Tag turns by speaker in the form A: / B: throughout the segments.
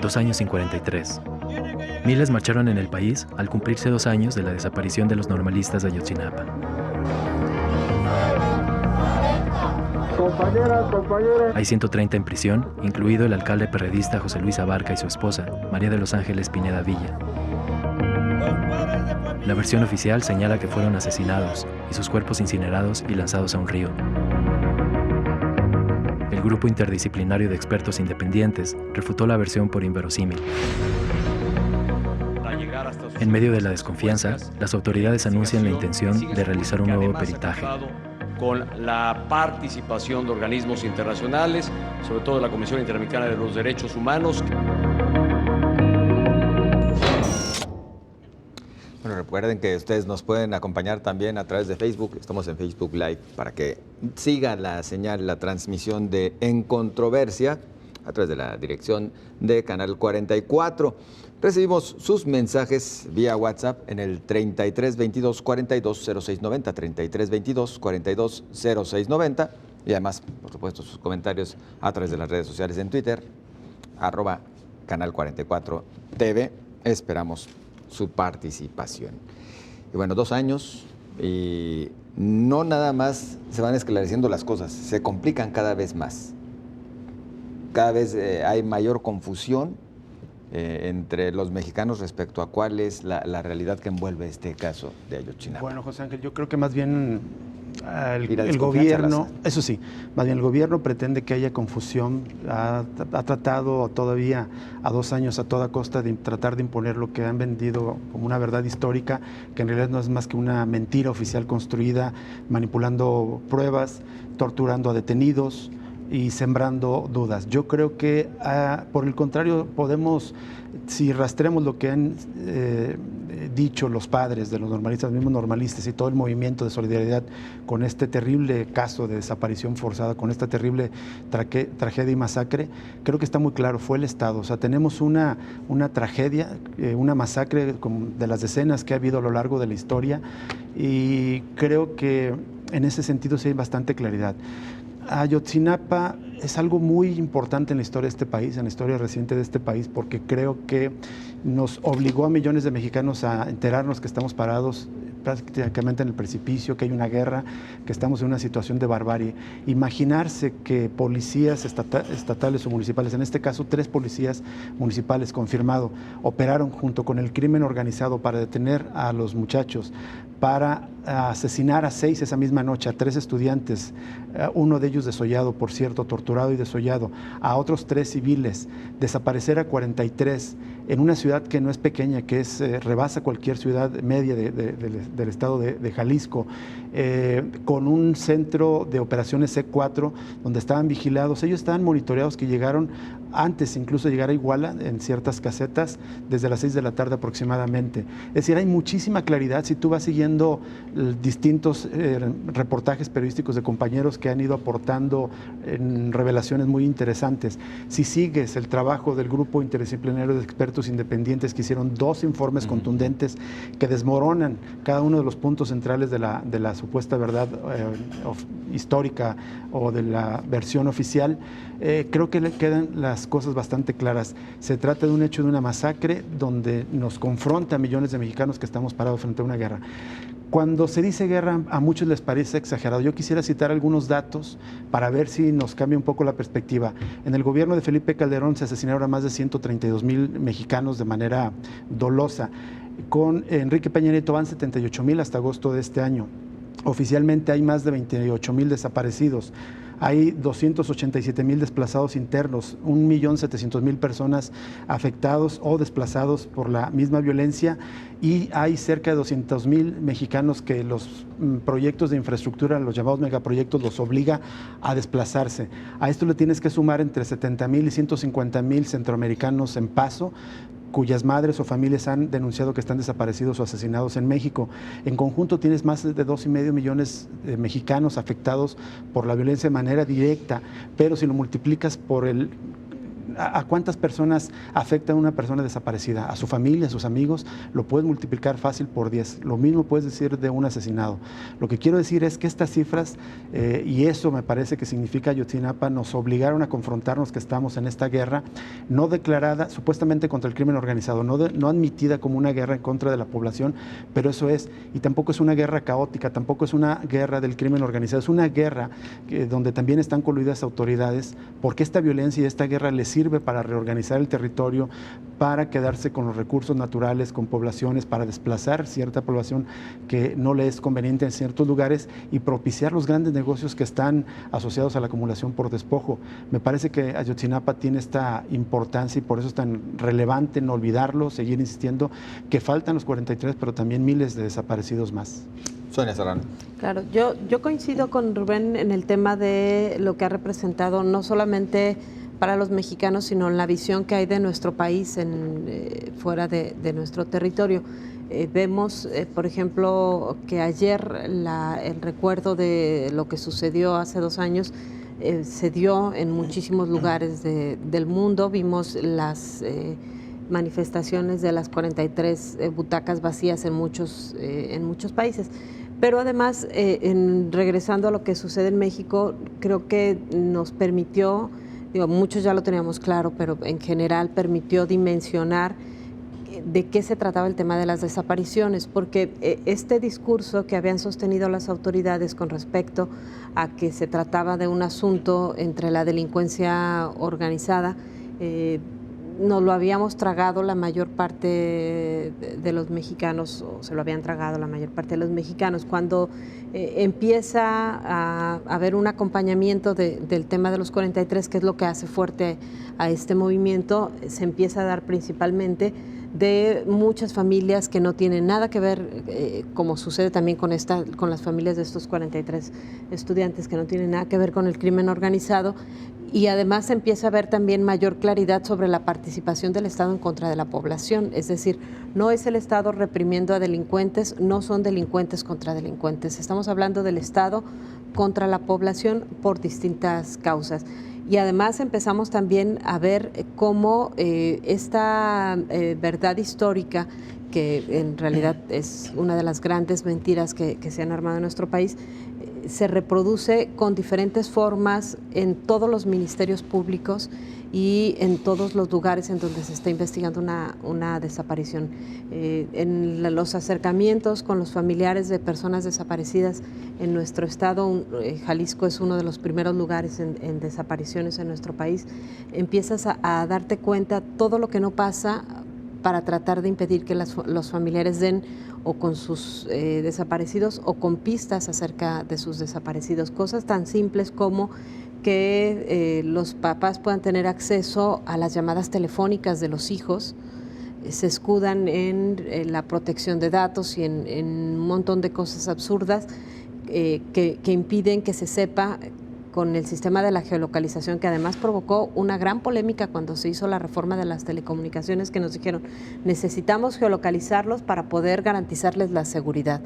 A: 2 años sin 43. Miles marcharon en el país al cumplirse 2 años de la desaparición de los normalistas de Ayotzinapa. Hay 130 en prisión, incluido el alcalde perredista José Luis Abarca y su esposa, María de los Ángeles Pineda Villa. La versión oficial señala que fueron asesinados y sus cuerpos incinerados y lanzados a un río. El grupo interdisciplinario de expertos independientes refutó la versión por inverosímil. En medio de la desconfianza, las autoridades anuncian la intención de realizar un nuevo peritaje.
B: Con la participación de organismos internacionales, sobre todo de la Comisión Interamericana de los Derechos Humanos.
C: Bueno, recuerden que ustedes nos pueden acompañar también a través de Facebook. Estamos en Facebook Live para que siga la señal, la transmisión de En Controversia a través de la dirección de Canal 44. Recibimos sus mensajes vía WhatsApp en el 33 22 42 06 90, 33 22 42 06 90, y además, por supuesto, sus comentarios a través de las redes sociales en Twitter, @Canal 44 TV. Esperamos su participación. Y bueno, 2 años y no nada más se van esclareciendo las cosas, se complican cada vez más. Cada vez hay mayor confusión entre los mexicanos respecto a cuál es la realidad que envuelve este caso de Ayotzinapa.
D: Bueno, José Ángel, yo creo que más bien el gobierno, eso sí, más bien el gobierno pretende que haya confusión, ha tratado todavía a 2 años a toda costa de tratar de imponer lo que han vendido como una verdad histórica, que en realidad no es más que una mentira oficial construida, manipulando pruebas, torturando a detenidos y sembrando dudas. Yo creo que, por el contrario, podemos, si rastreamos lo que han dicho los padres de los normalistas, los mismos normalistas y todo el movimiento de solidaridad con este terrible caso de desaparición forzada, con esta terrible tragedia y masacre, creo que está muy claro, fue el Estado. O sea, tenemos una tragedia, una masacre de las decenas que ha habido a lo largo de la historia, y creo que en ese sentido sí hay bastante claridad. Ayotzinapa es algo muy importante en la historia de este país, en la historia reciente de este país, porque creo que nos obligó a millones de mexicanos a enterarnos que estamos parados prácticamente en el precipicio, que hay una guerra, que estamos en una situación de barbarie. Imaginarse que policías estatales o municipales, en este caso 3 policías municipales confirmado, operaron junto con el crimen organizado para detener a los muchachos, para asesinar a 6 esa misma noche, a 3 estudiantes, uno de ellos desollado, por cierto, torturado y desollado, a otros 3 civiles, desaparecer a 43 en una ciudad que no es pequeña, que rebasa cualquier ciudad media del estado de Jalisco, con un centro de operaciones C4 donde estaban vigilados. Ellos estaban monitoreados, que llegaron antes incluso de llegar a Iguala, en ciertas casetas, desde las 6 de la tarde aproximadamente. Es decir, hay muchísima claridad si tú vas siguiendo distintos reportajes periodísticos de compañeros que han ido aportando revelaciones muy interesantes. Si sigues el trabajo del grupo interdisciplinario de expertos independientes, que hicieron 2 informes contundentes que desmoronan cada uno de los puntos centrales de la supuesta verdad histórica o de la versión oficial, creo que le quedan las cosas bastante claras. Se trata de un hecho de una masacre donde nos confronta a millones de mexicanos que estamos parados frente a una guerra. Cuando se dice guerra, a muchos les parece exagerado. Yo quisiera citar algunos datos para ver si nos cambia un poco la perspectiva. En el gobierno de Felipe Calderón se asesinaron a más de 132,000 mexicanos de manera dolosa. Con Enrique Peña Nieto van 78,000 hasta agosto de este año. Oficialmente hay más de 28,000 desaparecidos. Hay 287,000 desplazados internos, 1,700,000 personas afectados o desplazados por la misma violencia, y hay cerca de 200,000 mexicanos que los proyectos de infraestructura, los llamados megaproyectos, los obliga a desplazarse. A esto le tienes que sumar entre 70,000 y 150,000 centroamericanos en paso, cuyas madres o familias han denunciado que están desaparecidos o asesinados en México. En conjunto tienes más de 2,5 millones de mexicanos afectados por la violencia de manera directa, pero si lo multiplicas por ¿A cuántas personas afecta a una persona desaparecida? A su familia, a sus amigos, lo puedes multiplicar fácil por 10. Lo mismo puedes decir de un asesinado. Lo que quiero decir es que estas cifras, y eso me parece que significa Ayotzinapa, nos obligaron a confrontarnos que estamos en esta guerra no declarada supuestamente contra el crimen organizado, no admitida como una guerra en contra de la población, pero eso es, y tampoco es una guerra caótica, tampoco es una guerra del crimen organizado, es una guerra donde también están coludidas autoridades, porque esta violencia y esta guerra les sirve para reorganizar el territorio, para quedarse con los recursos naturales, con poblaciones, para desplazar cierta población que no le es conveniente en ciertos lugares y propiciar los grandes negocios que están asociados a la acumulación por despojo. Me parece que Ayotzinapa tiene esta importancia y por eso es tan relevante no olvidarlo, seguir insistiendo que faltan los 43, pero también miles de desaparecidos más.
C: Sonia Serrano.
E: Claro, yo coincido con Rubén en el tema de lo que ha representado no solamente para los mexicanos, sino en la visión que hay de nuestro país fuera de nuestro territorio. Vemos, por ejemplo, que ayer el recuerdo de lo que sucedió hace 2 años se dio en muchísimos lugares del mundo. Vimos las manifestaciones de las 43 butacas vacías en muchos países. Pero además, regresando a lo que sucede en México, creo que nos permitió, muchos ya lo teníamos claro, pero en general permitió dimensionar de qué se trataba el tema de las desapariciones, porque este discurso que habían sostenido las autoridades con respecto a que se trataba de un asunto entre la delincuencia organizada, nos lo habíamos tragado la mayor parte de los mexicanos, o se lo habían tragado la mayor parte de los mexicanos. Cuando empieza a haber un acompañamiento del tema de los 43, que es lo que hace fuerte a este movimiento, se empieza a dar principalmente de muchas familias que no tienen nada que ver, como sucede también con las familias de estos 43 estudiantes, que no tienen nada que ver con el crimen organizado, y además se empieza a ver también mayor claridad sobre la participación del Estado en contra de la población, es decir, no es el Estado reprimiendo a delincuentes, no son delincuentes contra delincuentes, estamos hablando del Estado contra la población por distintas causas. Y además empezamos también a ver cómo esta verdad histórica, que en realidad es una de las grandes mentiras que se han armado en nuestro país, se reproduce con diferentes formas en todos los ministerios públicos y en todos los lugares en donde se está investigando una desaparición. En los acercamientos con los familiares de personas desaparecidas en nuestro estado, Jalisco es uno de los primeros lugares en desapariciones en nuestro país, empiezas a darte cuenta todo lo que no pasa para tratar de impedir que los familiares den o con sus desaparecidos o con pistas acerca de sus desaparecidos. Cosas tan simples como que los papás puedan tener acceso a las llamadas telefónicas de los hijos, se escudan en la protección de datos y en un montón de cosas absurdas que impiden que se sepa, con el sistema de la geolocalización, que además provocó una gran polémica cuando se hizo la reforma de las telecomunicaciones, que nos dijeron, necesitamos geolocalizarlos para poder garantizarles la seguridad.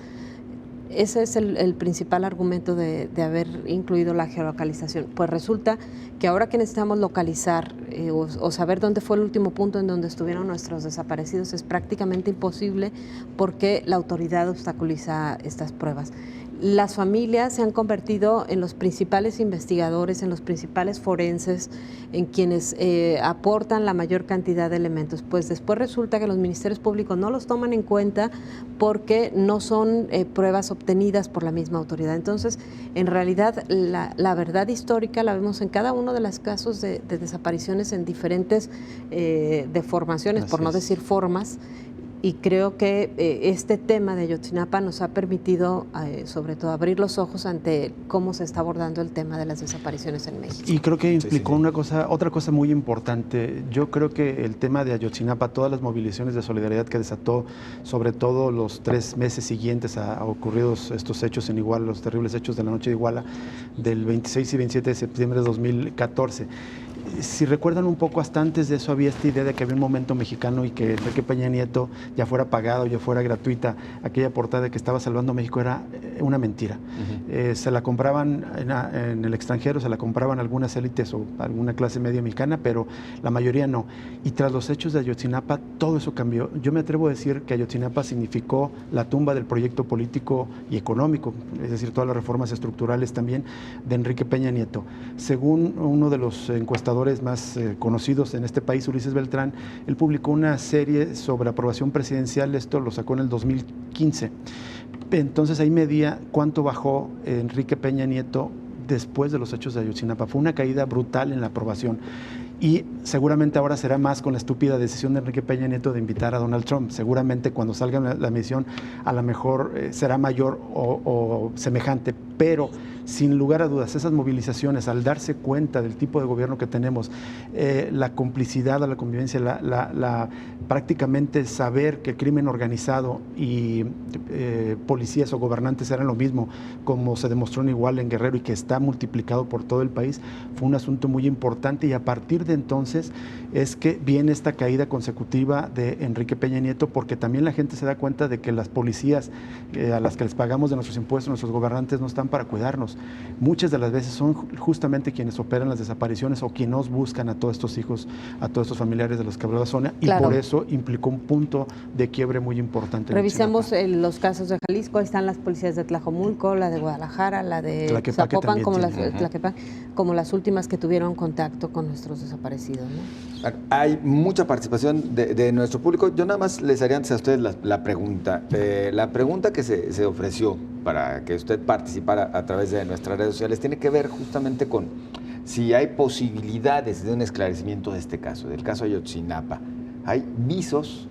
E: Ese es el principal argumento de haber incluido la geolocalización. Pues resulta que ahora que necesitamos localizar o saber dónde fue el último punto en donde estuvieron nuestros desaparecidos, es prácticamente imposible porque la autoridad obstaculiza estas pruebas. Las familias se han convertido en los principales investigadores, en los principales forenses, en quienes aportan la mayor cantidad de elementos. Pues después resulta que los ministerios públicos no los toman en cuenta porque no son pruebas obtenidas por la misma autoridad. Entonces, en realidad, la verdad histórica la vemos en cada uno de los casos de desapariciones en diferentes deformaciones, por no decir formas. Y creo que este tema de Ayotzinapa nos ha permitido, sobre todo, abrir los ojos ante cómo se está abordando el tema de las desapariciones en México.
D: Y creo que implicó otra cosa muy importante. Yo creo que el tema de Ayotzinapa, todas las movilizaciones de solidaridad que desató, sobre todo los 3 meses siguientes a ocurridos estos hechos en Iguala, los terribles hechos de la noche de Iguala, del 26 y 27 de septiembre de 2014, Si recuerdan un poco, hasta antes de eso había esta idea de que había un momento mexicano y que Enrique Peña Nieto ya fuera pagado, ya fuera gratuita. Aquella portada de que estaba salvando a México era una mentira. Se la compraban en el extranjero, se la compraban algunas élites o alguna clase media mexicana, pero la mayoría no. Y tras los hechos de Ayotzinapa, todo eso cambió. Yo me atrevo a decir que Ayotzinapa significó la tumba del proyecto político y económico, es decir, todas las reformas estructurales también de Enrique Peña Nieto. Según uno de los encuestadores más conocidos en este país, Ulises Beltrán, él publicó una serie sobre aprobación presidencial, esto lo sacó en el 2015. Entonces ahí medía cuánto bajó Enrique Peña Nieto después de los hechos de Ayotzinapa. Fue una caída brutal en la aprobación. Y seguramente ahora será más con la estúpida decisión de Enrique Peña Nieto de invitar a Donald Trump. Seguramente cuando salga la medición a lo mejor será mayor o semejante, pero sin lugar a dudas, esas movilizaciones, al darse cuenta del tipo de gobierno que tenemos, la complicidad, la convivencia, prácticamente saber que el crimen organizado y policías o gobernantes eran lo mismo, como se demostró en Iguala, en Guerrero, y que está multiplicado por todo el país, fue un asunto muy importante. Y a partir de entonces es que viene esta caída consecutiva de Enrique Peña Nieto, porque también la gente se da cuenta de que las policías a las que les pagamos de nuestros impuestos, nuestros gobernantes, no están para cuidarnos. Muchas de las veces son justamente quienes operan las desapariciones o quienes nos buscan a todos estos hijos, a todos estos familiares de los que hablaba Sonia, y por eso implicó un punto de quiebre muy importante.
E: Revisemos los casos de Jalisco, ahí están las policías de Tlajomulco, la de Guadalajara, la de Zapopan, como las últimas que tuvieron contacto con nuestros desaparecidos, ¿no?
C: Bueno, hay mucha participación de nuestro público. Yo nada más les haría antes a ustedes la pregunta. La pregunta que se ofreció para que usted participara a través de nuestras redes sociales tiene que ver justamente con si hay posibilidades de un esclarecimiento de este caso, del caso Ayotzinapa. Hay visos,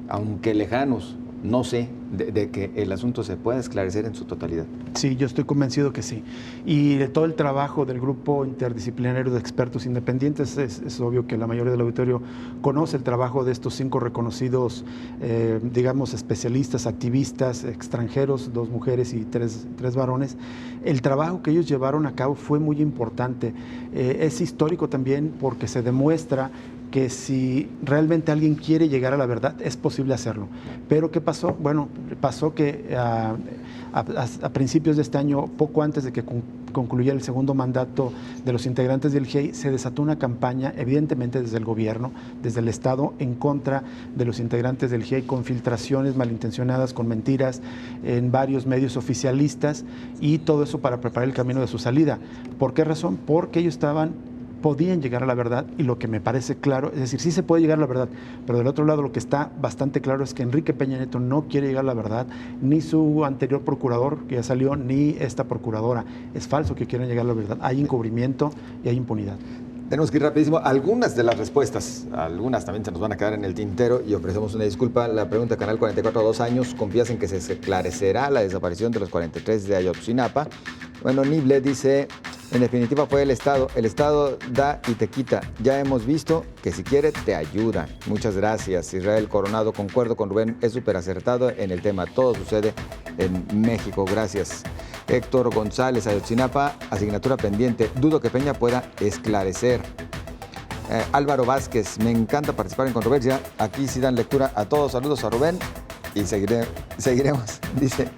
C: aunque lejanos, no sé, de que el asunto se pueda esclarecer en su totalidad.
D: Sí, yo estoy convencido que sí. Y de todo el trabajo del grupo interdisciplinario de expertos independientes, es obvio que la mayoría del auditorio conoce el trabajo de estos 5 reconocidos, digamos, especialistas, activistas, extranjeros, 2 mujeres y 3 varones. El trabajo que ellos llevaron a cabo fue muy importante. Es histórico también porque se demuestra que si realmente alguien quiere llegar a la verdad, es posible hacerlo. Pero ¿qué pasó? Bueno, pasó que a principios de este año, poco antes de que concluyera el segundo mandato de los integrantes del GIEI, se desató una campaña, evidentemente desde el gobierno, desde el Estado, en contra de los integrantes del GIEI, con filtraciones malintencionadas, con mentiras en varios medios oficialistas, y todo eso para preparar el camino de su salida. ¿Por qué razón? Porque ellos podían llegar a la verdad, y lo que me parece claro, es decir, sí se puede llegar a la verdad, pero del otro lado lo que está bastante claro es que Enrique Peña Nieto no quiere llegar a la verdad, ni su anterior procurador, que ya salió, ni esta procuradora. Es falso que quieran llegar a la verdad. Hay encubrimiento y hay impunidad.
C: Tenemos que ir rapidísimo. Algunas de las respuestas, algunas también se nos van a quedar en el tintero y ofrecemos una disculpa. La pregunta, Canal 44, 2 años, ¿confías en que se esclarecerá la desaparición de los 43 de Ayotzinapa? Bueno, Nible dice, en definitiva fue el Estado da y te quita. Ya hemos visto que si quiere te ayuda. Muchas gracias. Israel Coronado, concuerdo con Rubén, es súper acertado en el tema. Todo sucede en México. Gracias. Héctor González, Ayotzinapa, asignatura pendiente. Dudo que Peña pueda esclarecer. Álvaro Vázquez, me encanta participar en controversia. Aquí sí dan lectura a todos. Saludos a Rubén y seguiremos. Dice,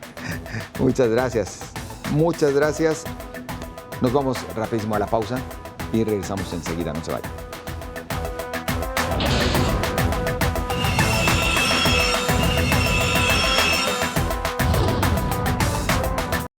C: muchas gracias. Muchas gracias. Nos vamos rapidísimo a la pausa y regresamos enseguida. No se vayan.